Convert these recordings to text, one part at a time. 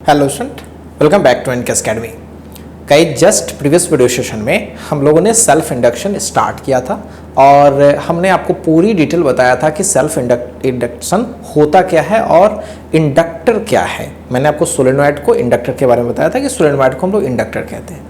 Hello student, welcome back to NKS academy. कई just previous video session में हम लोगों ने सेल्फ इंडक्शन स्टार्ट किया था और हमने आपको पूरी डिटेल बताया था कि सेल्फ इंडक्शन होता क्या है और इंडक्टर क्या है। मैंने आपको सोलेनॉइड को इंडक्टर के बारे में बताया था कि सोलेनॉइड को हम लोग इंडक्टर कहते हैं।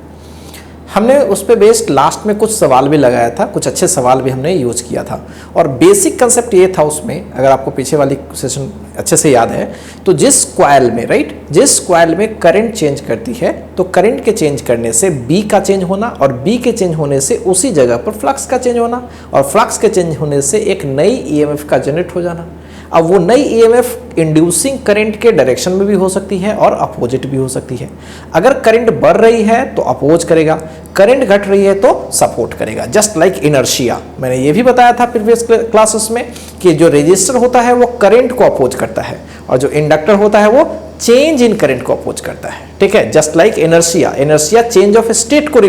हमने उस पर बेस्ड लास्ट में कुछ सवाल भी लगाया था, कुछ अच्छे सवाल भी हमने यूज किया था और बेसिक कंसेप्ट ये था उसमें, अगर आपको पीछे वाली सेशन अच्छे से याद है तो जिस कॉइल में जिस कॉइल में करंट चेंज करती है तो करंट के चेंज करने से बी का चेंज होना और बी के चेंज होने से उसी जगह पर फ्लक्स का चेंज होना और फ्लक्स के चेंज होने से एक नई ईएमएफ का जनरेट हो जाना। अब वो नई ईएमएफ इंड्यूसिंग करंट के डायरेक्शन में भी हो सकती है और अपोजिट भी हो सकती है। अगर करंट बढ़ रही है तो अपोज करेगा, करंट घट रही है तो सपोर्ट करेगा, जस्ट लाइक इनर्शिया। मैंने ये भी बताया था प्रीवियस क्लासेस में कि जो रेजिस्टर होता है वो करंट को अपोज करता है और जो इंडक्टर होता है वो चेंज इन करंट को अपोज करता है। ठीक है, just like inertia change of state को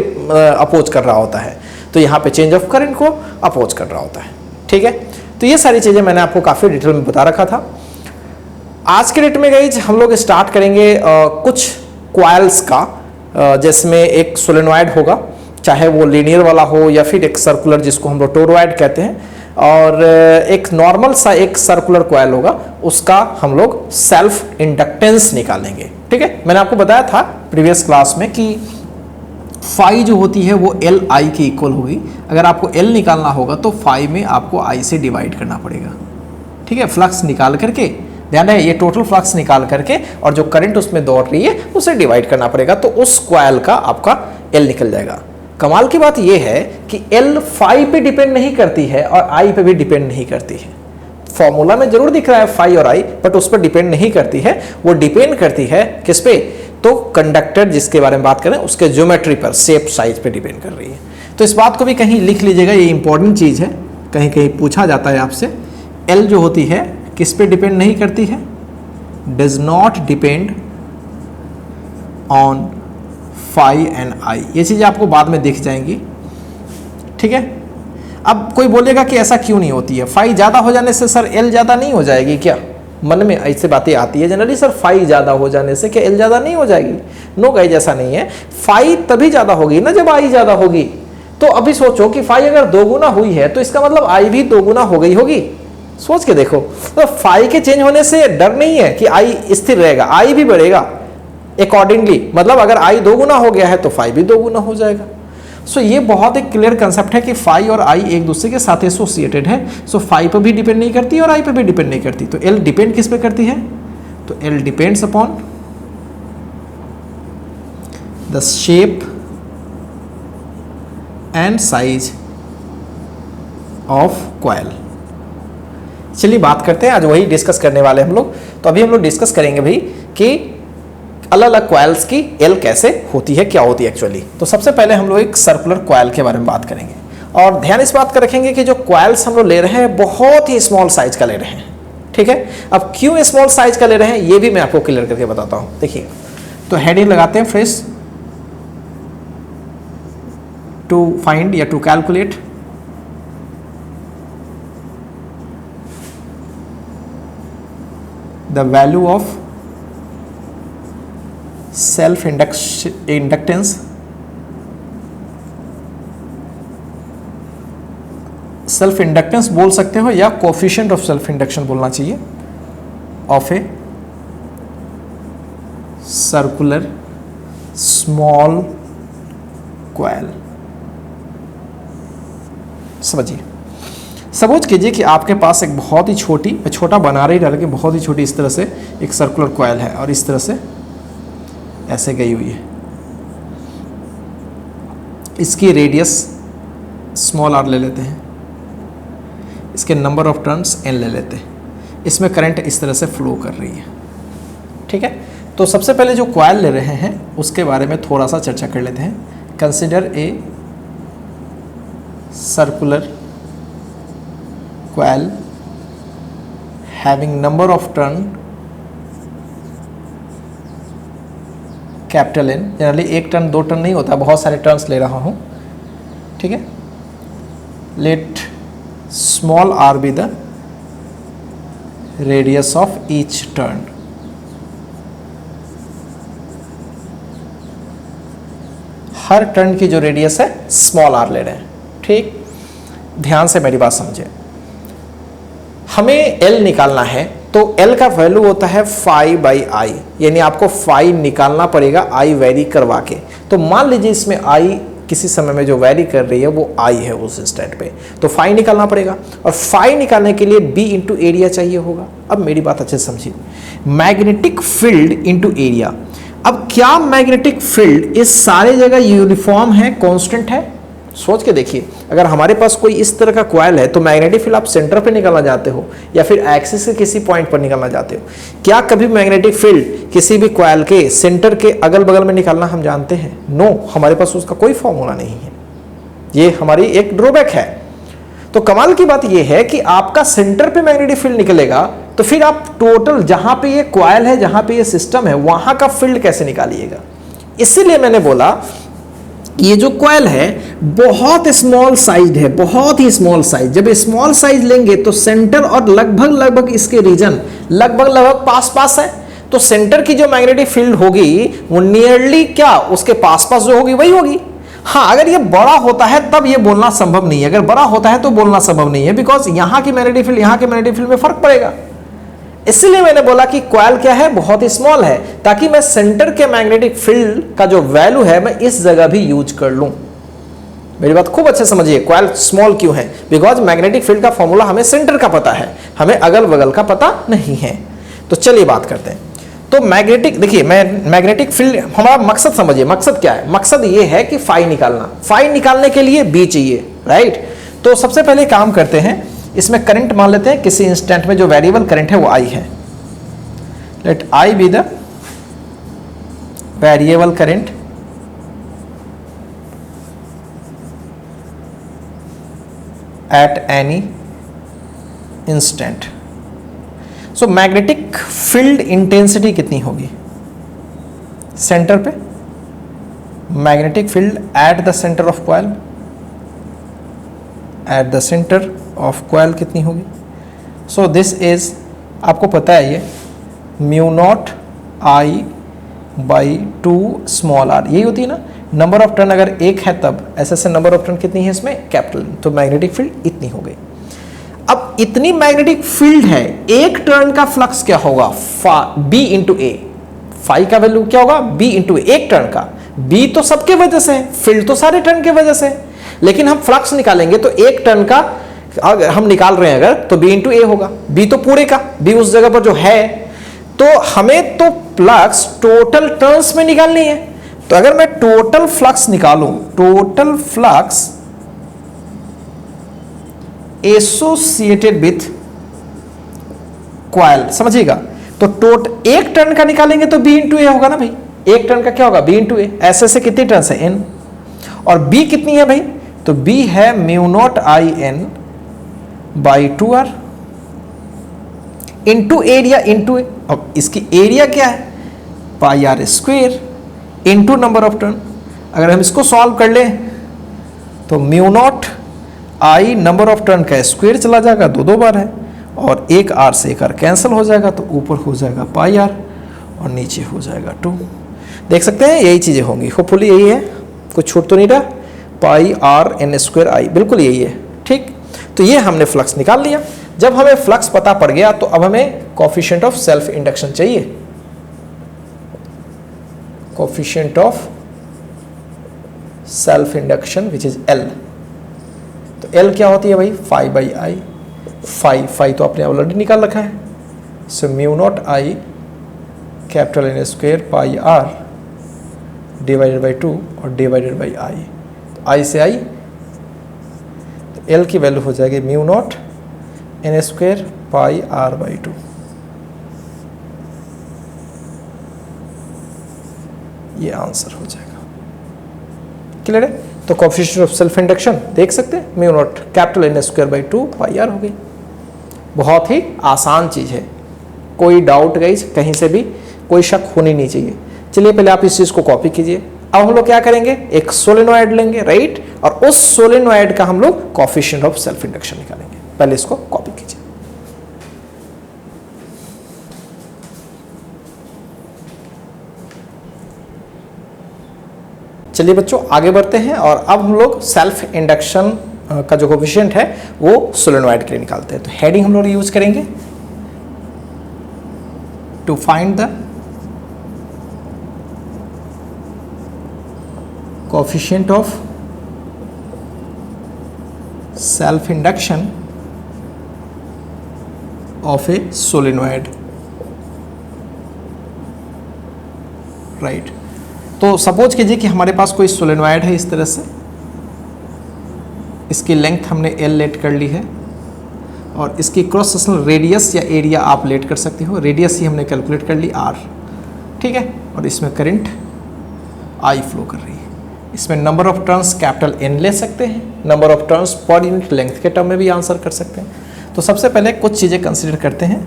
अपोज कर रहा होता है, तो यहाँ पे चेंज ऑफ करंट को अपोज कर रहा होता है। ठीक है, तो ये सारी चीजें मैंने आपको काफी डिटेल में बता रखा था। आज के डेट में गाइज हम लोग स्टार्ट करेंगे कुछ कॉइल्स का, जिसमें एक सोलेनॉइड होगा, चाहे वो लीनियर वाला हो या फिर एक सर्कुलर जिसको हम लोग टोरॉइड कहते हैं, और एक नॉर्मल सा एक सर्कुलर कॉइल होगा, उसका हम लोग सेल्फ इंडक्टेंस निकालेंगे। ठीक है, मैंने आपको बताया था प्रीवियस क्लास में कि फाई जो होती है वो एल आई के इक्वल होगी। अगर आपको एल निकालना होगा तो फाई में आपको आई से डिवाइड करना पड़ेगा। ठीक है, फ्लक्स निकाल करके, ध्यान रहे ये टोटल फ्लक्स निकाल करके और जो करंट उसमें दौड़ रही है उसे डिवाइड करना पड़ेगा, तो उस कॉइल का आपका एल निकल जाएगा। कमाल की बात यह है कि एल फाई पे डिपेंड नहीं करती है और आई पे भी डिपेंड नहीं करती है। फॉर्मूला में जरूर दिख रहा है फाई और आई, बट उस पर डिपेंड नहीं करती है। वो डिपेंड करती है किस पे? तो कंडक्टर जिसके बारे में बात करें उसके ज्योमेट्री पर, शेप साइज पे डिपेंड कर रही है। तो इस बात को भी कहीं लिख लीजिएगा, ये इंपॉर्टेंट चीज है, कहीं कहीं पूछा जाता है आपसे। एल जो होती है किस पे डिपेंड नहीं करती है? Does not depend on phi and I. ये चीजें आपको बाद में दिख जाएंगी। ठीक है, अब कोई बोलेगा कि ऐसा क्यों नहीं होती है, फाई ज्यादा हो जाने से सर एल ज्यादा नहीं हो जाएगी क्या? मन में ऐसे बातें आती है जनरली, सर फाई ज्यादा हो जाने से क्या एल ज्यादा नहीं हो जाएगी? नो गाइस, ऐसा नहीं है। फाई तभी ज्यादा होगी ना जब आई ज्यादा होगी। तो अभी सोचो कि फाई अगर दोगुना हुई है तो इसका मतलब आई भी दोगुना हो गई होगी। सोच के देखो, तो फाई के चेंज होने से डर नहीं है कि आई स्थिर रहेगा, आई भी बढ़ेगा अकॉर्डिंगली। मतलब अगर आई दोगुना हो गया है तो फाई भी दोगुना हो जाएगा। सो ये बहुत एक क्लियर कंसेप्ट है कि फाई और आई एक दूसरे के साथ एसोसिएटेड है। सो फाई पर भी डिपेंड नहीं करती और आई पर भी डिपेंड नहीं करती। तो एल डिपेंड किस पे करती है? तो L depends upon the shape and size of coil. चलिए बात करते हैं, आज वही डिस्कस करने वाले हम लोग। तो अभी हम लोग डिस्कस करेंगे भाई कि अलग अलग कॉइल्स की एल कैसे होती है, क्या होती है एक्चुअली। तो सबसे पहले हम लोग एक सर्कुलर कॉइल के बारे में बात करेंगे और ध्यान इस बात का रखेंगे कि जो कॉइल्स हम लोग ले रहे हैं बहुत ही स्मॉल साइज का ले रहे हैं। ठीक है, अब क्यों स्मॉल साइज का ले रहे हैं ये भी मैं आपको क्लियर करके बताता हूं। देखिए, तो हेडिंग लगाते हैं फ्रेश टू फाइंड या to calculate the value of self inductance self inductance बोल सकते हो या कोफिशिएंट ऑफ सेल्फ इंडक्शन बोलना चाहिए, of a circular small coil. समझिए, सपोज कीजिए कि आपके पास एक बहुत ही छोटी, छोटा बना रही डाल के बहुत ही छोटी इस तरह से एक सर्कुलर कॉइल है और इस तरह से ऐसे गई हुई है। इसकी रेडियस स्मॉल आर ले लेते हैं, इसके नंबर ऑफ टर्न्स एन ले लेते हैं, इसमें करंट इस तरह से फ्लो कर रही है। ठीक है, तो सबसे पहले जो कॉइल ले रहे हैं उसके बारे में थोड़ा सा चर्चा कर लेते हैं। Consider a circular coil having number of turn capital N. Generally एक टर्न दो टर्न नहीं होता, बहुत सारे टर्न्स ले रहा हूं। ठीक है, let small R be the radius of each turn. Her turn की जो रेडियस है स्मॉल आर ले रहे हैं। ठीक, ध्यान से मेरी बात समझे, हमें एल निकालना है तो एल का वैल्यू होता है फाई बाई आई, यानी आपको फाई निकालना पड़ेगा आई वेरी करवा के। तो मान लीजिए इसमें आई किसी समय में जो वेरी कर रही है वो आई है उस इंस्टेंट पे, तो फाई निकालना पड़ेगा, और फाई निकालने के लिए बी इंटू एरिया चाहिए होगा। अब मेरी बात अच्छे से समझिए, मैग्नेटिक फील्ड इंटू एरिया। अब क्या मैग्नेटिक फील्ड इस सारे जगह यूनिफॉर्म है, कांस्टेंट है? सोच के देखिए, अगर हमारे पास कोई इस तरह का कॉइल है तो मैग्नेटिक फील्ड आप सेंटर पे निकालना चाहते हो या फिर एक्सिस के किसी पॉइंट पर निकालना चाहते हो, क्या कभी मैग्नेटिक फील्ड किसी भी कॉइल के सेंटर के अगल बगल में निकालना हम जानते हैं? नो, हमारे पास उसका कोई फॉर्मूला नहीं है। ये हमारी एक ड्रॉबैक है। तो कमाल की बात यह है कि आपका सेंटर पे मैग्नेटिक फील्ड निकलेगा तो फिर आप टोटल जहां पे ये कॉइल है, जहां पे ये सिस्टम है, वहां का फील्ड कैसे निकालिएगा? इसीलिए मैंने बोला ये जो कॉइल है बहुत स्मॉल साइज है, बहुत ही स्मॉल साइज। जब स्मॉल साइज लेंगे तो सेंटर और लगभग इसके रीजन लगभग पास है, तो सेंटर की जो मैग्नेटिक फील्ड होगी वो नियरली क्या उसके पास जो होगी वही होगी। हाँ, अगर ये बड़ा होता है तब ये बोलना संभव नहीं है, अगर बड़ा होता है तो बोलना संभव नहीं है, बिकॉज यहां की मैग्नेटिक फील्ड यहां के मैग्नेटिक फील्ड में फर्क पड़ेगा। इसलिए मैंने बोला कि कॉइल क्या है, बहुत ही स्मॉल है, ताकि मैं सेंटर के मैग्नेटिक फील्ड का जो वैल्यू है मैं इस जगह भी यूज कर लूं। मेरी बात खूब अच्छे समझिए, कॉइल स्मॉल क्यों है? बिकॉज मैग्नेटिक फील्ड का फॉर्मूला हमें सेंटर का पता है, हमें अगल बगल का पता नहीं है। तो चलिए बात करते हैं। तो मैग्नेटिक, देखिए मैग्नेटिक फील्ड, हमारा मकसद समझिए, मकसद क्या है? मकसद ये है कि फाई निकालना, फाई निकालने के लिए बी चाहिए, राइट? तो सबसे पहले काम करते हैं, इसमें करंट मान लेते हैं, किसी इंस्टेंट में जो वेरिएबल करंट है वो आई है। Let I be the variable current at any instant. So magnetic field intensity कितनी होगी सेंटर पे? Magnetic field at the centre of coil, at the centre of coil कितनी होगी? सो दिस इज, आपको पता है ये mu naught I by 2 small R, यही होती है ना। नंबर ऑफ टर्न अगर एक है तब ऐसे नंबर ऑफ टर्न कितनी है इसमें? कैपिटल, तो मैग्नेटिक फील्ड इतनी हो गई। अब इतनी मैग्नेटिक फील्ड है, एक टर्न का फ्लक्स क्या होगा? बी इंटू ए। फाई का वैल्यू क्या होगा? बी इंटू ए, एक टर्न का। बी तो सबके वजह से है, फील्ड तो सारे टर्न के वजह से है, लेकिन हम फ्लक्स निकालेंगे तो एक टर्न का अगर हम निकाल रहे हैं अगर, तो बी इंटू ए होगा। बी तो पूरे का, बी उस जगह पर जो है, तो हमें तो फ्लक्स टोटल टर्न्स में निकालनी है। तो अगर मैं टोटल फ्लक्स निकालूं, total flux associated with coil, समझिएगा, तो एक टर्न का निकालेंगे तो बी इंटू ए होगा ना भाई। एक टर्न का क्या होगा? बी इंटू ए। ऐसे कितनी टर्न है? एन। और बी कितनी है भाई? तो बी है mu naught I N by 2r into area into A. अब इसकी एरिया क्या है? Pi are square into number of turn. अगर हम इसको सॉल्व कर लें तो mu naught I number of turn का स्क्वेयर चला जाएगा, दो बार है, और एक आर से एक आर कैंसिल हो जाएगा, तो ऊपर हो जाएगा पाई आर और नीचे हो जाएगा 2। देख सकते हैं यही चीजें होंगी, होपफुली यही है, कुछ छूट तो नहीं रहा। पाई आर एन स्क्वेयर आई, बिल्कुल यही है। ठीक, तो ये हमने फ्लक्स निकाल लिया। जब हमें फ्लक्स पता पड़ गया तो अब हमें कोफिशिएंट ऑफ सेल्फ इंडक्शन चाहिए। Coefficient of self induction which is L. तो एल क्या होती है भाई? Phi by I. फाई तो आपने ऑलरेडी निकाल रखा है, so mu naught I capital N square pi R divided by 2 और डिवाइडेड बाई आई। आई से आई, तो एल की वैल्यू हो जाएगी mu naught N square pi R by 2। ये आंसर हो जाएगा। क्लियर है? तो कोएफिशिएंट ऑफ सेल्फ इंडक्शन देख सकते हैं, mu naught capital N square by 2 pi R हो गई। बहुत ही आसान चीज है, कोई डाउट गाइस कहीं से भी कोई शक होनी नहीं चाहिए। चलिए पहले आप इस चीज को कॉपी कीजिए। अब हम लोग क्या करेंगे? एक सोलेनोइड लेंगे, राइट, और उस सोलेनोइड का हम लोग कोएफिशिएंट ऑफ सेल्फ इंडक्शन निकालेंगे। पहले इसको कॉपी कीजिए। चलिए बच्चों आगे बढ़ते हैं और अब हम लोग सेल्फ इंडक्शन का जो कोफिशिएंट है वो सोलेनॉइड के लिए निकालते हैं। तो हेडिंग हम लोग यूज करेंगे to find the coefficient of self induction of a solenoid, right. तो सपोज कीजिए कि हमारे पास कोई सोलेनॉइड है इस तरह से, इसकी लेंथ हमने L लेट कर ली है और इसकी क्रॉस सेक्शनल रेडियस या एरिया आप लेट कर सकते हो, रेडियस ही हमने कैलकुलेट कर ली R, ठीक है। और इसमें करंट I फ्लो कर रही है। इसमें number of turns capital N ले सकते हैं, number of turns per unit length के टर्म में भी आंसर कर सकते हैं। तो सबसे पहले कुछ चीज़ें कंसीडर करते हैं।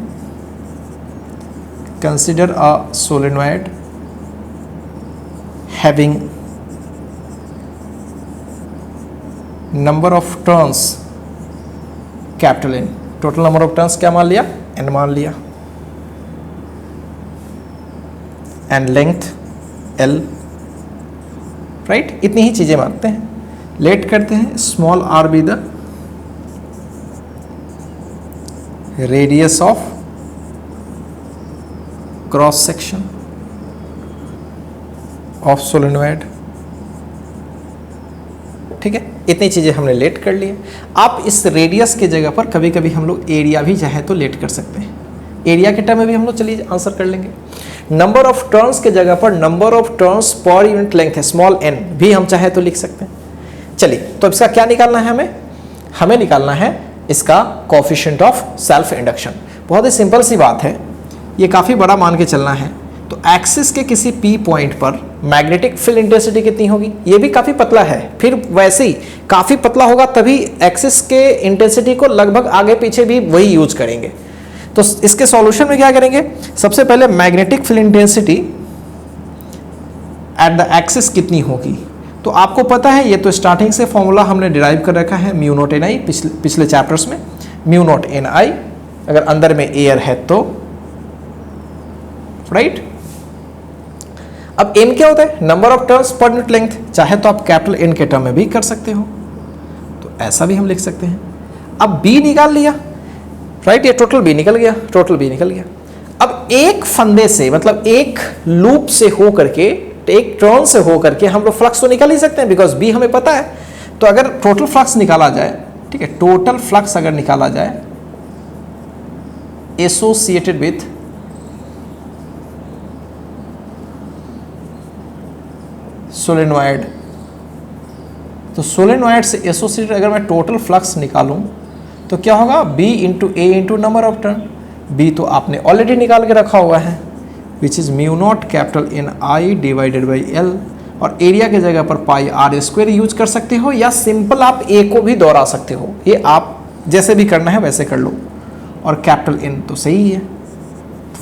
Consider a solenoid having number of turns capital N, total number of turns क्या मान लिया, N मान लिया, एंड लेंथ L, राइट। इतनी ही चीजें मानते हैं। लेट करते हैं small r be the radius of cross section of solenoid, ठीक है। इतनी चीजें हमने लेट कर ली है। आप इस रेडियस के जगह पर कभी कभी हम लोग एरिया भी चाहे तो लेट कर सकते हैं, एरिया के टर्म में भी हम लोग चलिए आंसर कर लेंगे। नंबर ऑफ टर्न्स के जगह पर number of turns per unit length है स्मॉल n भी हम चाहे तो लिख सकते हैं। चलिए तो इसका क्या निकालना है, हमें निकालना है इसका कोफिशिएंट ऑफ सेल्फ इंडक्शन। बहुत ही सिंपल सी बात है, ये काफ़ी बड़ा मान के चलना है। तो एक्सिस के किसी P पॉइंट पर मैग्नेटिक फील्ड इंटेंसिटी कितनी होगी, ये भी काफ़ी पतला है, फिर वैसे ही काफ़ी पतला होगा तभी एक्सिस के इंटेंसिटी को लगभग आगे पीछे भी वही यूज करेंगे। तो इसके सॉल्यूशन में क्या करेंगे, सबसे पहले magnetic field intensity at the axis कितनी होगी। तो आपको पता है ये तो स्टार्टिंग से फॉर्मूला हमने डिराइव कर रखा है, म्यू नॉट एन आई, पिछले चैप्टर्स में म्यू नॉट एन आई, अगर अंदर में एयर है तो, राइट। अब n क्या होता है, number of turns per unit length, चाहे तो आप कैपिटल N के टर्म में भी कर सकते हो, तो ऐसा भी हम लिख सकते हैं। अब b निकाल लिया, राइट, ये टोटल B निकल गया, टोटल B निकल गया। अब एक फंदे से मतलब एक लूप से हो करके, एक टर्न से हो करके हम लोग फ्लक्स तो निकाल ही सकते हैं, बिकॉज B हमें पता है। तो अगर टोटल फ्लक्स निकाला जाए, ठीक है, टोटल फ्लक्स अगर निकाला जाए एसोसिएटेड विथ सोलेनॉइड, तो सोलेनॉइड से एसोसिएटेड अगर मैं टोटल फ्लक्स निकालूं तो क्या होगा, B into A into number of turn. B तो आपने ऑलरेडी निकाल के रखा हुआ है, which is mu naught capital N I divided by L, और एरिया के जगह पर पाई R स्क्वायर यूज कर सकते हो, या सिंपल आप A को भी दोहरा सकते हो, ये आप जैसे भी करना है वैसे कर लो। और कैपिटल N तो सही है,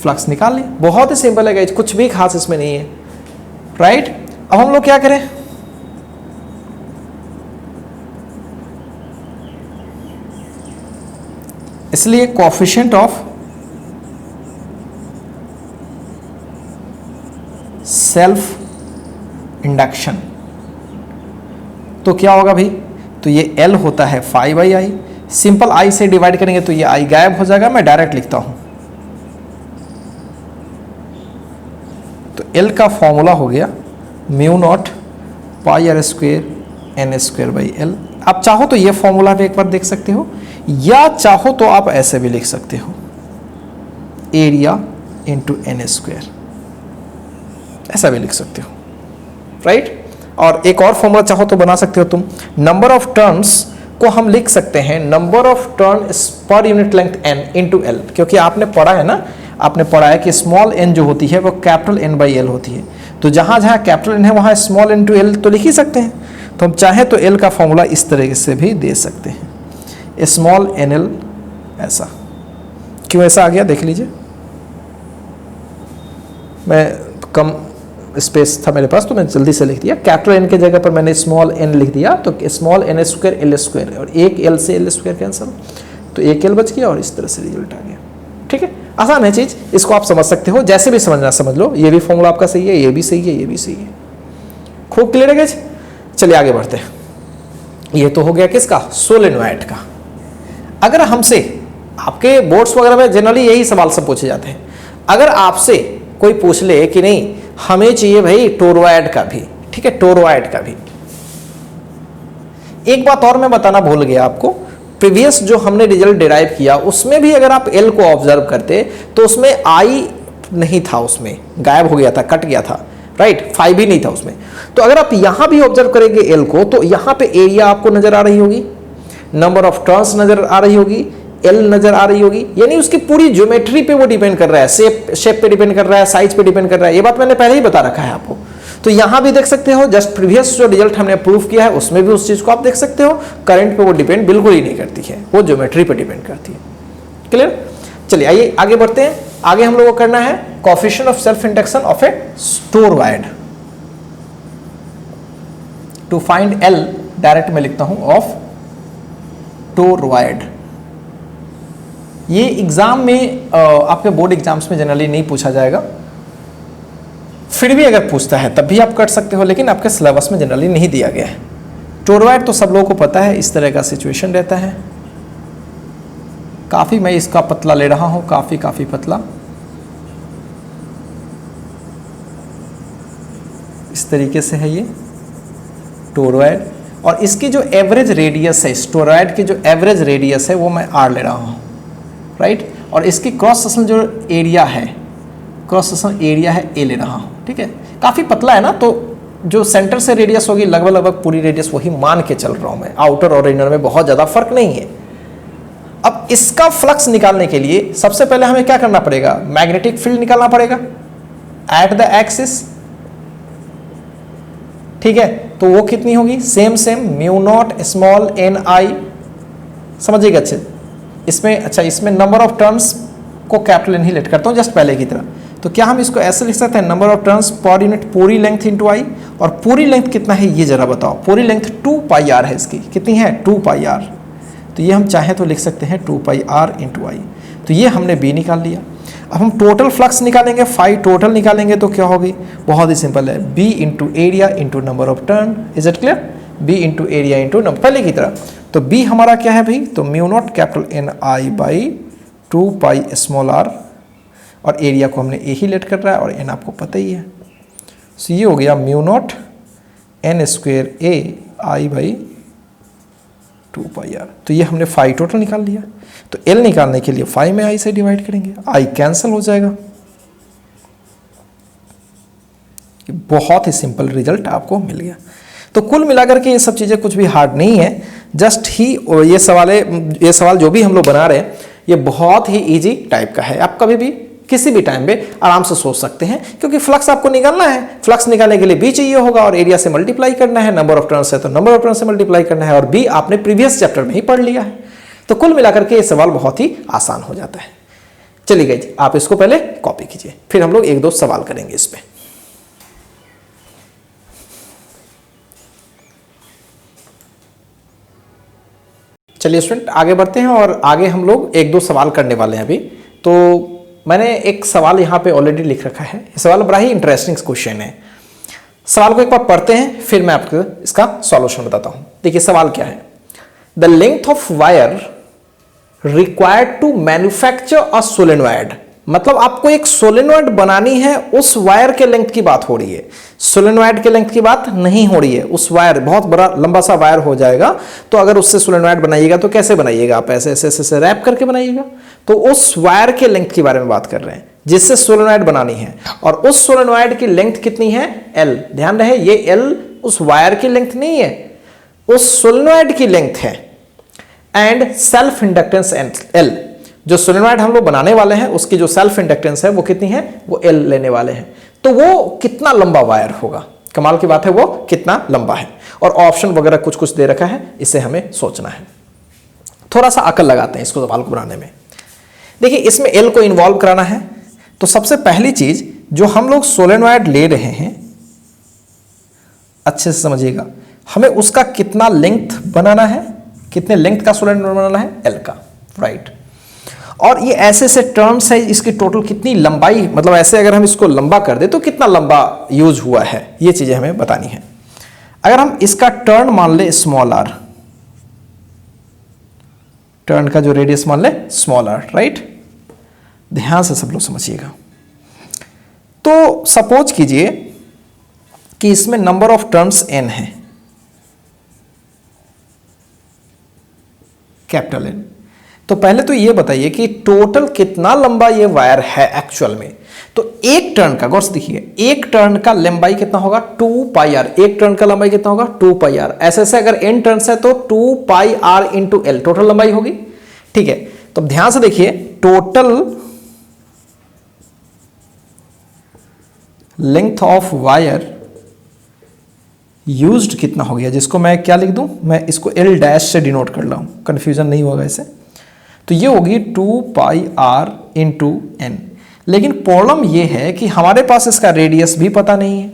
फ्लक्स निकाल लें, बहुत ही सिंपल है गाइस, कुछ भी खास इसमें नहीं है, राइट। अब हम लोग क्या करें, इसलिए कोफिशिएंट ऑफ सेल्फ इंडक्शन तो क्या होगा भाई, तो ये L होता है 5/I, सिंपल I से डिवाइड करेंगे तो ये I गायब हो जाएगा, मैं डायरेक्ट लिखता हूं। तो L का फॉर्मूला हो गया mu naught pi R square N square by L। आप चाहो तो ये फॉर्मूला भी एक बार देख सकते हो, या चाहो तो आप ऐसे भी लिख सकते हो, एरिया इंटू N स्क्वेयर, ऐसा भी लिख सकते हो, राइट। और एक और फॉर्मूला चाहो तो बना सकते हो तुम, नंबर ऑफ टर्न्स को हम लिख सकते हैं number of turn per unit length n into L, क्योंकि आपने पढ़ा है ना, आपने पढ़ा है कि स्मॉल n जो होती है वो कैपिटल N बाई L होती है, तो जहां जहां कैपिटल N है वहां स्मॉल इंटू L तो लिख ही सकते हैं। तो हम चाहे तो L का फॉर्मूला इस तरीके से भी दे सकते हैं, स्मॉल NL, ऐसा क्यों ऐसा आ गया देख लीजिए, मैं कम स्पेस था मेरे पास तो मैं जल्दी से लिख दिया, कैपिटल N के जगह पर मैंने स्मॉल n लिख दिया, तो small n square L square, और एक L से L स्क्वायर कैंसिल, तो एक L बच गया और इस तरह से रिजल्ट आ गया। ठीक है, आसान है चीज़, इसको आप समझ सकते हो, जैसे भी समझना समझ लो, ये भी फॉर्मूला आपका सही है, ये भी सही है, ये भी सही है। खूब क्लियर है गाइस। चलिए आगे बढ़ते हैं। ये तो हो गया किसका, सोलेनॉइड का। अगर हमसे, आपके बोर्ड्स वगैरह में जनरली यही सवाल सब पूछे जाते हैं, अगर आपसे कोई पूछ ले कि नहीं हमें चाहिए भाई टोरॉयड का भी, ठीक है, टोरॉयड का भी। एक बात और मैं बताना भूल गया आपको, प्रीवियस जो हमने रिजल्ट डिराइव किया उसमें भी अगर आप एल को ऑब्जर्व करते तो उसमें आई नहीं था, उसमें गायब हो गया था, कट गया था, राइट, 5 ही नहीं था उसमें। तो अगर आप यहां भी ऑब्जर्व करेंगे एल को, तो यहां पे एरिया आपको नजर आ रही होगी, नंबर ऑफ टर्न्स नजर आ रही होगी, एल नजर आ रही होगी, यानी उसकी पूरी ज्योमेट्री पे वो डिपेंड कर रहा है, शेप पे डिपेंड कर रहा है, साइज पे डिपेंड कर रहा है। ये बात मैंने पहले ही बता रखा है आपको। तो यहां भी देख सकते हो, जस्ट प्रीवियस जो रिजल्ट हमने प्रूव किया है उसमें भी उस चीज को आप देख सकते हो, करंट पे वो डिपेंड बिल्कुल ही नहीं करती है, वो ज्योमेट्री पे डिपेंड करती है। क्लियर? चलिए आइए आगे बढ़ते हैं। आगे हम लोग को करना है coefficient of self induction of a toroid. To find L, direct में लिखता हूं ऑफ टोरॉयड। ये एग्जाम में आपके बोर्ड एग्जाम्स में जनरली नहीं पूछा जाएगा, फिर भी अगर पूछता है तब भी आप कर सकते हो, लेकिन आपके सिलेबस में जनरली नहीं दिया गया है। टोरॉयड तो सब लोगों को पता है, इस तरह का सिचुएशन रहता है। काफ़ी मैं इसका पतला ले रहा हूं, काफ़ी पतला, इस तरीके से है ये टोरॉयड। और इसकी जो एवरेज रेडियस है, इस टोरॉयड की जो एवरेज रेडियस है वो मैं आर ले रहा हूं, राइट। और इसकी क्रॉस सेक्शनल जो एरिया है, क्रॉस सेक्शनल एरिया है ए ले रहा हूं, ठीक है। काफ़ी पतला है ना, तो जो सेंटर से रेडियस होगी लगभग पूरी रेडियस वही मान के चल रहा हूं मैं, आउटर और इनर में बहुत ज़्यादा फर्क नहीं है। अब इसका फ्लक्स निकालने के लिए सबसे पहले हमें क्या करना पड़ेगा, मैग्नेटिक फील्ड निकालना पड़ेगा एट द एक्सिस, ठीक है। तो वो कितनी होगी, same mu naught small N I, समझिएगा अच्छे इसमें। अच्छा, इसमें नंबर ऑफ टर्न्स को कैपिटल एन ही लेट करता हूं जस्ट पहले की तरह। तो क्या हम इसको ऐसे लिख सकते हैं, number of turns per unit पूरी लेंथ इंटू आई। और पूरी लेंथ कितना है ये जरा बताओ, पूरी लेंथ 2 पाई आर है इसकी, कितनी है 2 पाई आर। तो ये हम चाहें तो लिख सकते हैं 2 पाई आर इंटू आई। तो ये हमने बी निकाल लिया। अब हम टोटल फ्लक्स निकालेंगे, फाई टोटल निकालेंगे तो क्या होगी, बहुत ही सिंपल है, B into area into number of turn. Is it clear? B into area into number, पहले की तरह। तो बी हमारा क्या है भाई, तो mu naught capital N I by 2 pi small R, और एरिया को हमने ए ही लेट कर रहा है और एन आपको पता ही है। सो ये हो गया mu naught N square A I by 2 pi R. तो ये हमने फाई टोटल निकाल लिया। तो एल निकालने के लिए फाई में आई से डिवाइड करेंगे, आई कैंसिल हो जाएगा। बहुत ही सिंपल रिजल्ट आपको मिल गया। तो कुल मिलाकर के ये सब चीज़ें कुछ भी हार्ड नहीं है, जस्ट ही ये सवाल जो भी हम लोग बना रहे हैं ये बहुत ही इजी टाइप का है। आप कभी भी किसी भी टाइम पे आराम से सोच सकते हैं, क्योंकि फ्लक्स आपको निकालना है। फ्लक्स निकालने के लिए बी चाहिए होगा और एरिया से मल्टीप्लाई करना है, नंबर ऑफ टर्न्स है तो नंबर ऑफ टर्न्स से मल्टीप्लाई करना है, और बी आपने प्रीवियस चैप्टर में ही पढ़ लिया है। तो कुल मिलाकर के ये सवाल बहुत ही आसान हो जाता है। चलिए गाइस, आप इसको पहले कॉपी कीजिए, फिर हम लोग 1-2 सवाल करेंगे इस पे। चलिए स्टूडेंट आगे बढ़ते हैं, और आगे हम लोग 1-2 सवाल करने वाले हैं अभी। तो मैंने एक सवाल यहाँ पे ऑलरेडी लिख रखा है। ये सवाल बड़ा ही इंटरेस्टिंग क्वेश्चन है। सवाल को एक बार पढ़ते हैं, फिर मैं आपको इसका सॉल्यूशन बताता हूँ। देखिए सवाल क्या है, the length of wire required to manufacture a solenoid. मतलब आपको एक सोलेनॉइड बनानी है, उस वायर के लेंथ की बात हो रही है, सोलेनॉइड के लेंथ की बात नहीं हो रही है। उस वायर बहुत बड़ा लंबा सा वायर हो जाएगा, तो अगर उससे सोलेनॉइड बनाइएगा तो कैसे बनाइएगा आप, ऐसे ऐसे ऐसे रैप करके बनाइएगा। तो उस वायर के लेंथ के बारे में बात कर रहे हैं जिससे सोलेनॉइड बनानी है, और उस सोलेनॉइड की लेंथ कितनी है, एल। ध्यान रहे ये एल उस वायर की लेंथ नहीं है, उस सोलेनॉइड की लेंथ है। एंड सेल्फ इंडक्टेंस एल, जो सोलेनॉइड हम लोग बनाने वाले हैं उसकी जो सेल्फ इंडक्टेंस है वो कितनी है, वो एल लेने वाले हैं। तो वो कितना लंबा वायर होगा, कमाल की बात है, वो कितना लंबा है। और ऑप्शन वगैरह कुछ कुछ दे रखा है, इसे हमें सोचना है। थोड़ा सा अकल लगाते हैं इसको सवाल को बनाने में। देखिए इसमें एल को इन्वॉल्व कराना है, तो सबसे पहली चीज जो हम लोग सोलेनॉइड ले रहे हैं, अच्छे से समझिएगा, हमें उसका कितना लेंथ बनाना है, कितने लेंथ का सोलेनॉइड बनाना है, एल का, राइट। और ये ऐसे ऐसे टर्म्स है, इसकी टोटल कितनी लंबाई, मतलब ऐसे अगर हम इसको लंबा कर दे तो कितना लंबा यूज हुआ है, ये चीजें हमें बतानी है। अगर हम इसका टर्न मान ले स्मॉल आर, टर्न का जो रेडियस मान ले स्मॉल आर, राइट। ध्यान से सब लोग समझिएगा। तो सपोज कीजिए कि इसमें नंबर ऑफ टर्न्स n है, कैपिटल N। तो पहले तो ये बताइए कि टोटल कितना लंबा ये वायर है एक्चुअल में। तो एक टर्न का, गौर से देखिए, एक टर्न का लंबाई कितना होगा 2 पाई आर। एक टर्न का लंबाई कितना होगा 2 पाई आर। ऐसे ऐसे अगर n टर्न्स है तो 2 pi are into L total लंबाई होगी, ठीक है। तो ध्यान से देखिए, total length of wire used कितना हो गया, जिसको मैं क्या लिख दूं, मैं इसको एल डैश से डिनोट कर रहा हूं, कंफ्यूजन नहीं होगा इसे। तो ये होगी 2 पाई आर इंटू एन। लेकिन प्रॉब्लम ये है कि हमारे पास इसका रेडियस भी पता नहीं है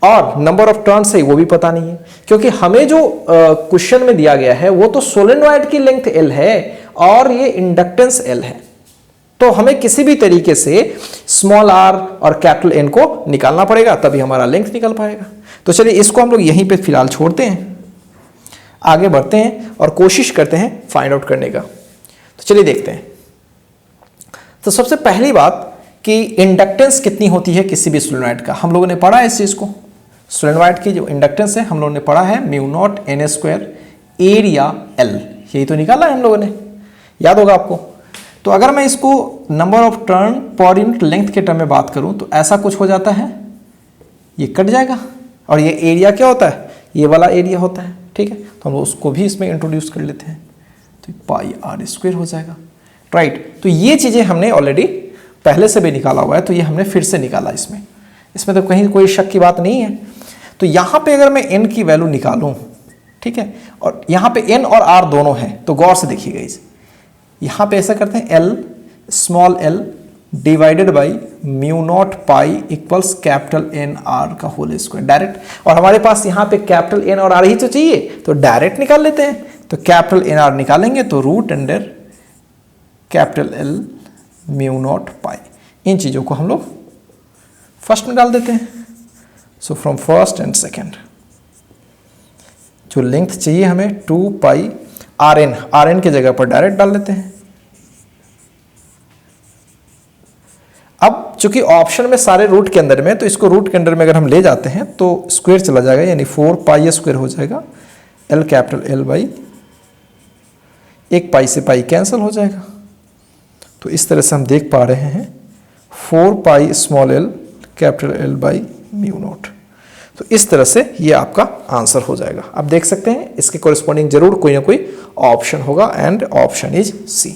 और नंबर ऑफ टर्न्स है वो भी पता नहीं है, क्योंकि हमें जो क्वेश्चन में दिया गया है वो तो सोलेनॉइड की लेंथ एल है और ये इंडक्टेंस एल है। तो हमें किसी भी तरीके से स्मॉल आर और कैपिटल एन को निकालना पड़ेगा, तभी हमारा लेंथ निकल पाएगा। तो चलिए इसको हम लोग यहीं पे फिलहाल छोड़ते हैं, आगे बढ़ते हैं और कोशिश करते हैं फाइंड आउट करने का। तो चलिए देखते हैं। तो सबसे पहली बात कि इंडक्टेंस कितनी होती है किसी भी सोलेनॉइड का, हम लोगों ने पढ़ा है इस चीज को। सोलेनॉइड की जो इंडक्टेंस है हम लोगों ने पढ़ा है mu naught N square area L, यही तो निकाला है हम लोगों ने, याद होगा आपको। तो अगर मैं इसको number of turn per unit length के टर्म में बात करूं तो ऐसा कुछ हो जाता है, ये कट जाएगा और ये एरिया क्या होता है, ये वाला एरिया होता है, ठीक है। तो हम उसको भी इसमें इंट्रोड्यूस कर लेते हैं, तो पाई आर स्क्वायर हो जाएगा, राइट। तो ये चीजें हमने ऑलरेडी पहले से भी निकाला हुआ है, तो ये हमने फिर से निकाला इसमें तो कहीं कोई शक की बात नहीं है। तो यहां पे अगर मैं n की वैल्यू निकालूं, ठीक है, और यहां पे n और r दोनों हैं, तो गौर से देखिएगा इसे, यहां पे ऐसा करते हैं l small l divided by mu naught pi equals capital N R का होल स्क्वायर डायरेक्ट। और हमारे पास यहाँ पे कैपिटल एन और आर ही तो चाहिए, तो डायरेक्ट निकाल लेते हैं। तो कैपिटल एन आर निकालेंगे तो root under capital L mu naught pi, इन चीजों को हम लोग फर्स्ट में डाल देते हैं। So from first and second जो लेंथ चाहिए हमें 2 पाई आर एन की जगह पर डायरेक्ट डाल लेते हैं। अब चूंकि ऑप्शन में सारे रूट के अंदर में, तो इसको रूट के अंदर में अगर हम ले जाते हैं तो स्क्वायर चला जाएगा, यानी 4 पाई स्क्वायर हो जाएगा, एल कैपिटल एल बाई, एक पाई से पाई कैंसिल हो जाएगा। तो इस तरह से हम देख पा रहे हैं 4 pi small L capital L by mu not. तो इस तरह से ये आपका आंसर हो जाएगा। आप देख सकते हैं इसके कोरिस्पॉन्डिंग जरूर कोई ना कोई ऑप्शन होगा and option is C.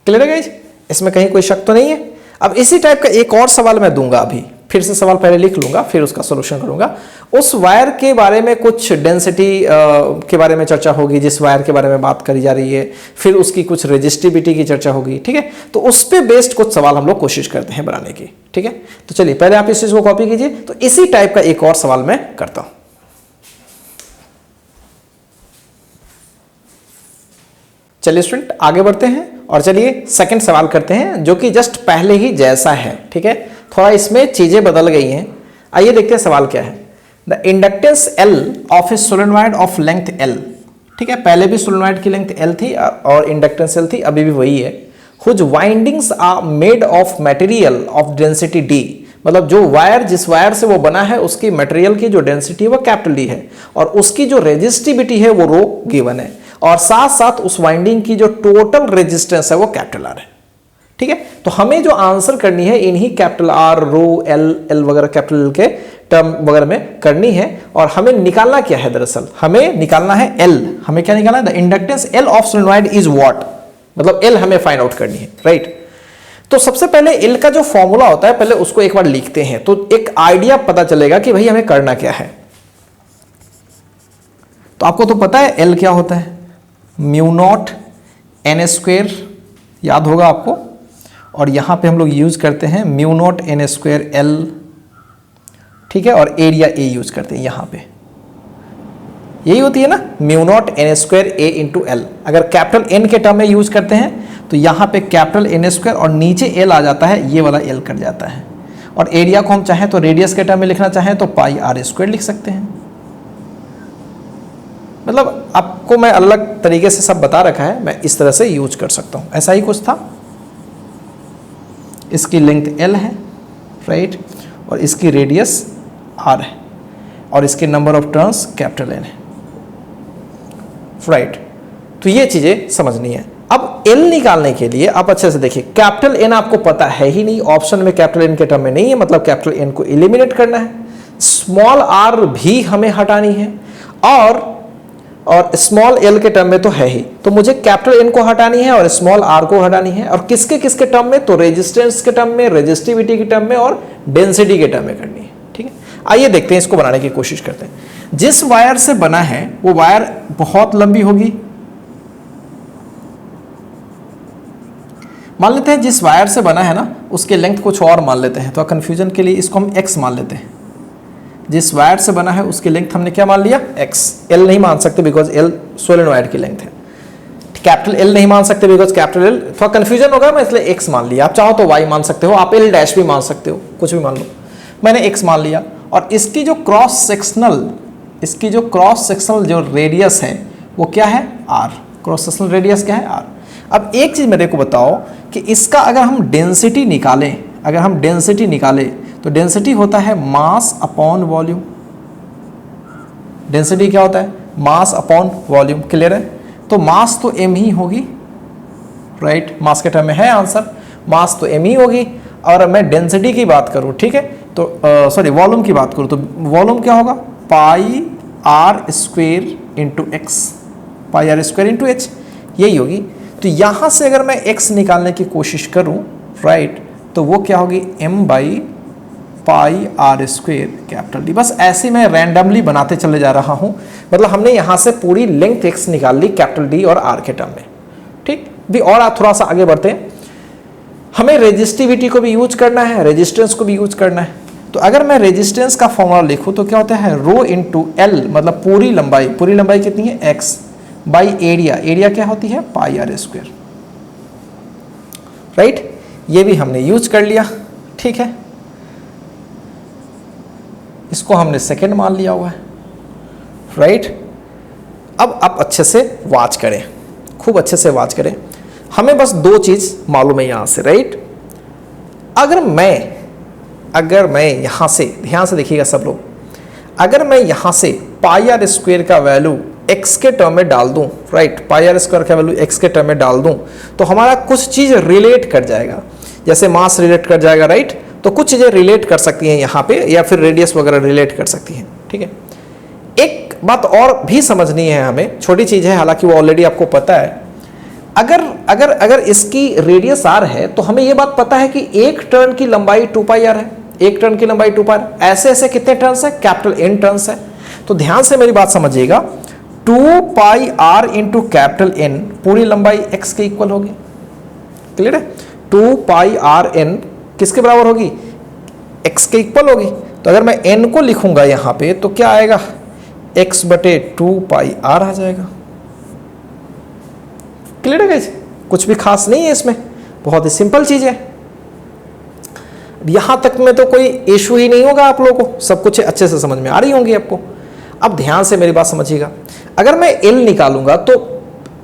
Clear है गाइस, इसमें कहीं कोई शक तो नहीं है। अब इसी टाइप का एक और सवाल मैं दूंगा, अभी फिर से सवाल पहले लिख लूंगा फिर उसका सॉल्यूशन करूंगा। उस वायर के बारे में कुछ डेंसिटी के बारे में चर्चा होगी, जिस वायर के बारे में बात करी जा रही है, फिर उसकी कुछ रेजिस्टिविटी की चर्चा होगी, ठीक है। तो उस पे बेस्ड कुछ सवाल हम लोग कोशिश करते हैं बनाने की, ठीक है। तो चलिए पहले आप इस चीज को कॉपी कीजिए। तो इसी टाइप का एक और सवाल मैं करता हूं। चलिए स्टूडेंट आगे बढ़ते हैं और चलिए सेकंड सवाल करते हैं, जो कि जस्ट पहले ही जैसा है, ठीक है। थोड़ा इसमें चीजें बदल गई हैं। आइए देखते हैं सवाल क्या है। The inductance L of a solenoid of length L, ठीक है, पहले भी सोलेनॉइड की लेंथ L थी और इंडक्टेंस L थी, अभी भी वही है। Whose windings are made of material of density D, मतलब जो वायर, जिस वायर से वो बना है उसकी मटेरियल की जो डेंसिटी है वो कैपिटल D है और उसकी जो रेजिस्टिविटी है वो रो गिवन है, और साथ साथ उस वाइंडिंग की जो टोटल रेजिस्टेंस है वो कैपिटल R है, ठीक है। तो हमें जो आंसर करनी है इन्हीं कैपिटल R, रो, एल वगैरह कैपिटल के टर्म वगैरह में करनी है। और हमें निकालना क्या है, दरअसल हमें निकालना है L। हमें क्या निकालना है, the inductance L of solenoid is what, मतलब L हमें फाइंड आउट करनी है, राइट। तो सबसे पहले L का जो फॉर्मूला होता है पहले उसको एक बार लिखते हैं, तो एक आइडिया पता चलेगा कि भाई हमें करना क्या है। तो आपको तो पता है L क्या होता है, म्यू नॉट एन स्क्वायर, याद होगा आपको। और यहां पे हम लोग यूज करते हैं mu naught N square L, ठीक है, और एरिया ए यूज करते हैं यहां पे, यही होती है ना, म्यू नॉट एन स्क्वायर ए इंटू एल। अगर कैपिटल एन के टर्म में यूज करते हैं तो यहां पे कैपिटल एन स्क्वायर और नीचे एल आ जाता है, ये वाला एल कट जाता है, और एरिया को हम चाहें तो रेडियस के टर्म में लिखना चाहें तो पाई आर स्क्वायर लिख सकते हैं। मतलब आपको मैं अलग तरीके से सब बता रखा है, मैं इस तरह से यूज कर सकता हूं। ऐसा ही कुछ था। इसकी लेंथ एल है, राइट, और इसकी रेडियस आर है, और इसके number of turns capital N है, राइट। तो ये चीजें समझनी है। अब एल निकालने के लिए आप अच्छे से देखिए, कैपिटल एन आपको पता है ही नहीं, ऑप्शन में कैपिटल एन के टर्म में नहीं है, मतलब कैपिटल एन को एलिमिनेट करना है। स्मॉल आर भी हमें हटानी है, और स्मॉल एल के टर्म में तो है ही, तो मुझे कैपिटल एन को हटानी है और स्मॉल आर को हटानी है। और किसके किसके टर्म में? तो रेजिस्टेंस के टर्म में, रेजिस्टिविटी के टर्म में और डेंसिटी के टर्म में करनी है। ठीक है, आइए देखते हैं, इसको बनाने की कोशिश करते हैं। जिस वायर से बना है वो वायर बहुत लंबी होगी। मान लेते हैं जिस वायर से बना है ना उसके लेंथ कुछ और मान लेते हैं, तो कंफ्यूजन के लिए इसको हम x मान लेते हैं। जिस वायर से बना है उसकी लेंथ हमने क्या मान लिया? x। l नहीं मान सकते बिकॉज l सोलेनोइड की लेंथ है। कैपिटल L नहीं मान सकते बिकॉज कैपिटल L, थोड़ा कंफ्यूजन होगा, मैं इसलिए x मान लिया। आप चाहो तो y मान सकते हो, आप l डैश भी मान सकते हो, कुछ भी मान लो। मैंने x मान लिया, और इसकी जो क्रॉस सेक्शनल जो रेडियस है वो क्या है? r। क्रॉस सेक्शनल रेडियस क्या है? r। अब एक चीज मेरे को बताओ कि इसका अगर हम डेंसिटी निकालें, तो डेंसिटी होता है मास अपॉन वॉल्यूम। डेंसिटी क्या होता है? Mass upon volume. क्लियर है? तो मास तो m ही होगी, राइट। मास के टर्म में है आंसर, मास तो m ही होगी। और मैं डेंसिटी की बात करूं, ठीक है, तो सॉरी वॉल्यूम की बात करूं, तो वॉल्यूम क्या होगा? Pi are square into X, pi are square into H, यही होगी। तो यहां से अगर मैं x निकालने की कोशिश करूं, राइट, तो वो क्या होगी? m by pi are square capital D. बस ऐसे मैं रैंडमली बनाते चले जा रहा हूं, मतलब हमने यहां से पूरी लेंथ x निकाल ली कैपिटल डी और r के टर्म में। ठीक भी, और आप थोड़ा सा आगे बढ़ते हैं, हमें रेजिस्टिविटी को भी यूज करना है, रेजिस्टेंस को भी यूज करना है। तो अगर मैं रेजिस्टेंस का फॉर्मूला लिखूं तो क्या होता है? रो इंटू एल, मतलब पूरी लंबाई कितनी है? x बाई एरिया क्या होती है? Pi are square, right. ये भी हमने यूज कर लिया, ठीक है। इसको हमने सेकंड मान लिया हुआ है, राइट। अब आप अच्छे से वॉच करें, खूब अच्छे से वॉच करें। हमें बस दो चीज मालूम है यहां से, राइट। अगर मैं यहां से, ध्यान से देखिएगा सब लोग, अगर मैं यहां से पाई आर स्क्वेयर का वैल्यू x के टर्म में डाल दूं, राइट, पाई आर स्क्वायर का वैल्यू x के टर्म में डाल दूं, तो हमारा कुछ चीज रिलेट कर जाएगा, जैसे मास रिलेट कर जाएगा, राइट। तो कुछ चीजें रिलेट कर सकती हैं यहाँ पे, या फिर रेडियस वगैरह रिलेट कर सकती हैं, ठीक है। एक बात और भी समझनी है हमें, छोटी चीज है हालांकि वो ऑलरेडी आपको पता है। अगर इसकी रेडियस r है तो हमें ये बात पता है कि एक टर्न की लंबाई 2 पाई r है, एक टर्न की लंबाई 2 पाई। ऐसे कितने टर्न्स है? कैपिटल N टर्न्स है। तो ध्यान से मेरी बात समझिएगा, 2 पाई r इंटू कैपिटल N पूरी लंबाई x के इक्वल होगी। क्लियर है? 2 पाई r n किसके बराबर होगी? x के इक्वल होगी। तो अगर मैं n को लिखूंगा यहां पे तो क्या आएगा? x बटे 2 पाई r आ जाएगा। क्लियर है गाइस? कुछ भी खास नहीं है इसमें, बहुत ही सिंपल चीज है। यहां तक में तो कोई इशू ही नहीं होगा आप लोगों को, सब कुछ अच्छे से समझ में आ रही होंगी आपको। अब ध्यान से मेरी बात समझिएगा, अगर मैं l निकालूंगा तो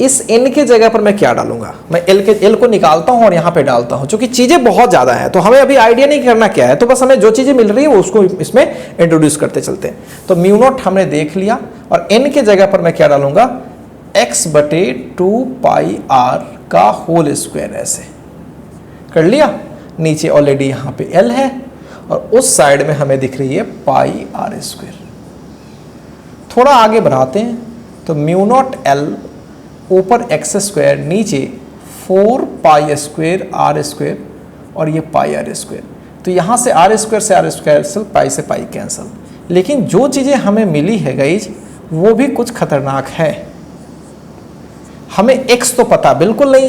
इस n के जगह पर मैं क्या डालूंगा? मैं l को निकालता हूं और यहां पे डालता हूं, क्योंकि चीजें बहुत ज्यादा हैं, तो हमें अभी आइडिया नहीं करना क्या है, तो बस हमें जो चीजें मिल रही है वो उसको इसमें इंट्रोड्यूस करते चलते हैं। तो म्यू नॉट हमने देख लिया, और n के जगह पर मैं क्या डालूंगा? x बटे 2 पाई r का होल स्क्वायर, ऐसे कर लिया। नीचे ऑलरेडी यहां पे l है, और उस साइड में हमें दिख रही है पाई आर स्क्वायर। थोड़ा आगे बढ़ाते हैं, तो म्यू नॉट l ऊपर एक्स स्क्वायर, नीचे 4 पाई स्क्वायर आर स्क्वायर, और ये पाई आर स्क्वायर। तो यहाँ से आर स्क्वायर पाई से पाई कैंसल। लेकिन जो चीज़ें हमें मिली है गाइज वो भी कुछ खतरनाक है। हमें x तो पता बिल्कुल नहीं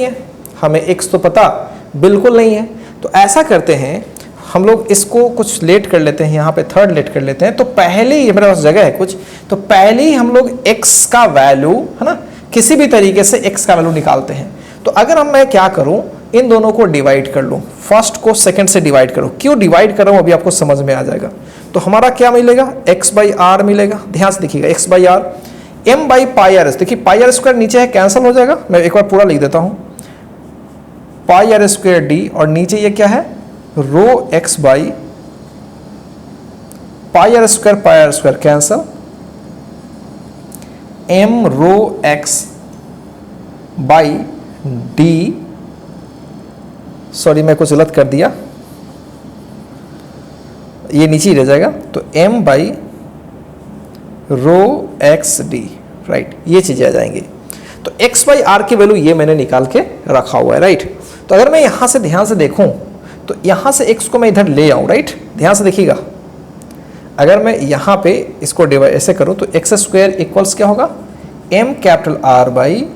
है, तो ऐसा करते हैं हम लोग, इसको कुछ लेट कर लेते हैं, यहाँ पे थर्ड लेट कर लेते हैं। तो पहले ही मेरे पास जगह है कुछ, तो पहले ही हम लोग x का वैल्यू, है ना, किसी भी तरीके से x का वैल्यू निकालते हैं। तो अगर मैं क्या करूं, इन दोनों को डिवाइड कर लो, फर्स्ट को सेकंड से डिवाइड करो। क्यों डिवाइड कर रहा हूँ अभी आपको समझ में आ जाएगा। तो हमारा क्या मिलेगा, x बाई आर मिलेगा, ध्यान से देखिएगा x by R, m by pi R S. देखिए पाई आर स्क्वायर नीचे है, कैंसिल हो जाएगा, मैं एक बार पूरा लिख देता हूँ, पाई आर स्क्वायर डी, और नीचे ये क्या है, rho x by pi are square cancel, m rho x by D, sorry मैं कुछ गलत कर दिया, ये नीचे ही रह जाएगा, तो m by rho x D, right, ये चीजें आ जाएंगी। तो x बाई आर की वैल्यू ये मैंने निकाल के रखा हुआ है, राइट। तो अगर मैं यहां से ध्यान से देखूं तो यहां से x को मैं इधर ले आऊं, राइट, ध्यान से देखिएगा, अगर मैं यहां पे इसको डिवाइड ऐसे करूं तो एक्स स्क्वायर इक्वल्स क्या होगा, m capital R by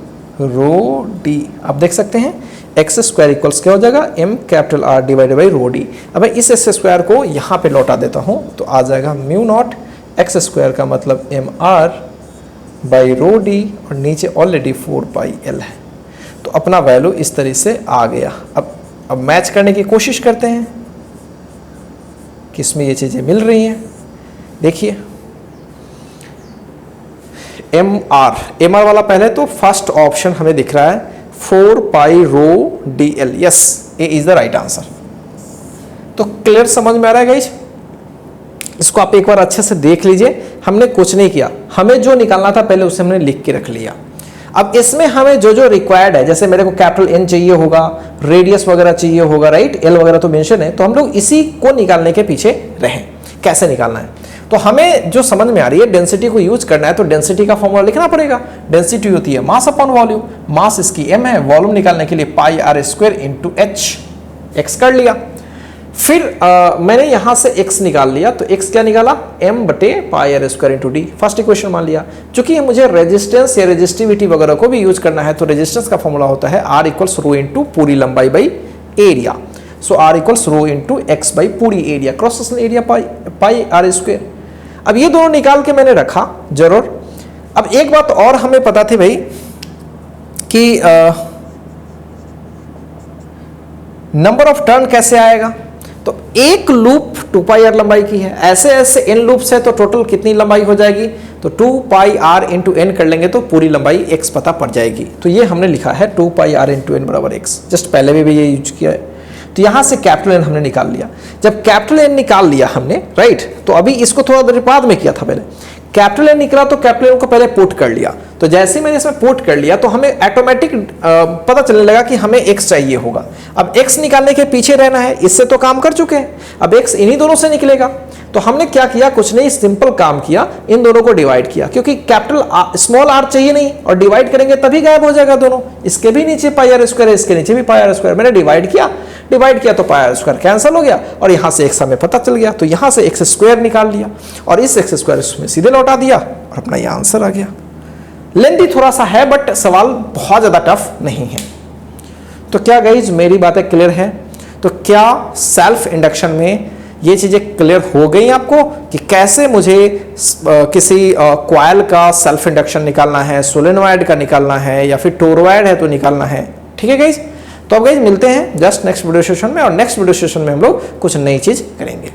rho D. आप देख सकते हैं एक्स स्क्वायर इक्वल्स क्या हो जाएगा, m capital R divided by rho D. अब मैं इस एक्स स्क्वायर को यहाँ पे लौटा देता हूँ तो आ जाएगा म्यू नॉट एक्स स्क्वायर का मतलब mr बाई रो डी, और नीचे ऑलरेडी 4 पाई l है। तो अपना वैल्यू इस तरह से आ गया। अब मैच करने की कोशिश करते हैं कि इसमें ये चीज़ें मिल रही हैं। देखिए mr वाला पहले तो फर्स्ट ऑप्शन हमें दिख रहा है 4 pi rho D L, yes A is the right answer. तो क्लियर समझ में आ रहा है गाइस, इसको आप एक बार अच्छे से देख लीजिए। हमने कुछ नहीं किया, हमें जो निकालना था पहले उसे हमने लिख के रख लिया। अब इसमें हमें जो जो रिक्वायर्ड है, जैसे मेरे को कैपिटल एन चाहिए होगा, रेडियस वगैरह चाहिए होगा, राइट, एल वगैरह तो मेंशन है, तो हम लोग इसी को निकालने के पीछे रहें। कैसे निकालना है तो हमें जो समझ में आ रही है, डेंसिटी को यूज करना है तो डेंसिटी का फॉर्मूला लिखना पड़ेगा। डेंसिटी होती है मास अपॉन वॉल्यूम, मास इसकी m है, वॉल्यूम निकालने के लिए pi are square into H, X कर लिया। फिर मैंने यहां से x निकाल लिया, तो x क्या निकाला, m बटे pi are square into D, first equation मान लिया। चूंकि मुझे रेजिस्टेंस या रेजिस्टिविटी वगैरह को भी यूज करना है तो रेजिस्टेंस का फॉर्मूला होता है r इक्वल्स रो इंटू पूरी लंबाई by area. So r equals rho into X by पूरी area, cross sectional area pi are square. अब ये दोनों निकाल के मैंने रखा जरूर। अब एक बात और हमें पता थी भाई कि नंबर ऑफ टर्न कैसे आएगा, तो एक लूप 2 पाई आर लंबाई की है, ऐसे ऐसे n लूप्स है तो टोटल कितनी लंबाई हो जाएगी, तो 2 पाई आर इंटू एन कर लेंगे तो पूरी लंबाई x पता पड़ जाएगी। तो ये हमने लिखा है 2 पाई आर इंटू एन बराबर x, जस्ट पहले भी ये यूज किया है। तो यहां से कैपिटल एन हमने निकाल लिया। जब कैपिटल एन निकाल लिया हमने, राइट, तो अभी इसको थोड़ा देर बाद में किया था, पहले कैपिटल एन निकला तो कैपिटल एन को पहले पुट कर लिया। तो जैसे ही मैंने इसमें पुट कर लिया तो हमें ऑटोमेटिक पता चलने लगा कि हमें x चाहिए होगा। अब x निकालने के पीछे रहना है, इससे तो काम कर चुके हैं, अब x इन्हीं दोनों से निकलेगा। तो हमने क्या किया, कुछ नहीं, सिंपल काम किया, इन दोनों को डिवाइड किया, क्योंकि कैपिटल स्मॉल r चाहिए नहीं, और डिवाइड करेंगे तभी गायब हो जाएगा दोनों। इसके भी नीचे पाई आर स्क्वायर है, इसके नीचे भी पाई आर स्क्वायर, मैंने डिवाइड किया तो पाई आर स्क्वायर कैंसिल हो गया, और यहां से x हमें पता चल गया, तो यहां से x स्क्वायर निकाल लिया और इस x स्क्वायर इसमें सीधे लौटा दिया और अपना ये आंसर आ गया। लेंथी थोड़ा सा है बट सवाल बहुत ज्यादा टफ नहीं है। तो क्या गाइज मेरी बातें क्लियर है? तो क्या सेल्फ इंडक्शन में ये चीजें क्लियर हो गई आपको कि कैसे मुझे किसी कॉइल का सेल्फ इंडक्शन निकालना है, सोलेनॉइड का निकालना है, या फिर टोरॉइड है तो निकालना है? ठीक है गाइज, तो अब गाइज मिलते हैं जस्ट नेक्स्ट वीडियो सेशन में, और नेक्स्ट वीडियो सेशन में हम लोग कुछ नई चीज करेंगे।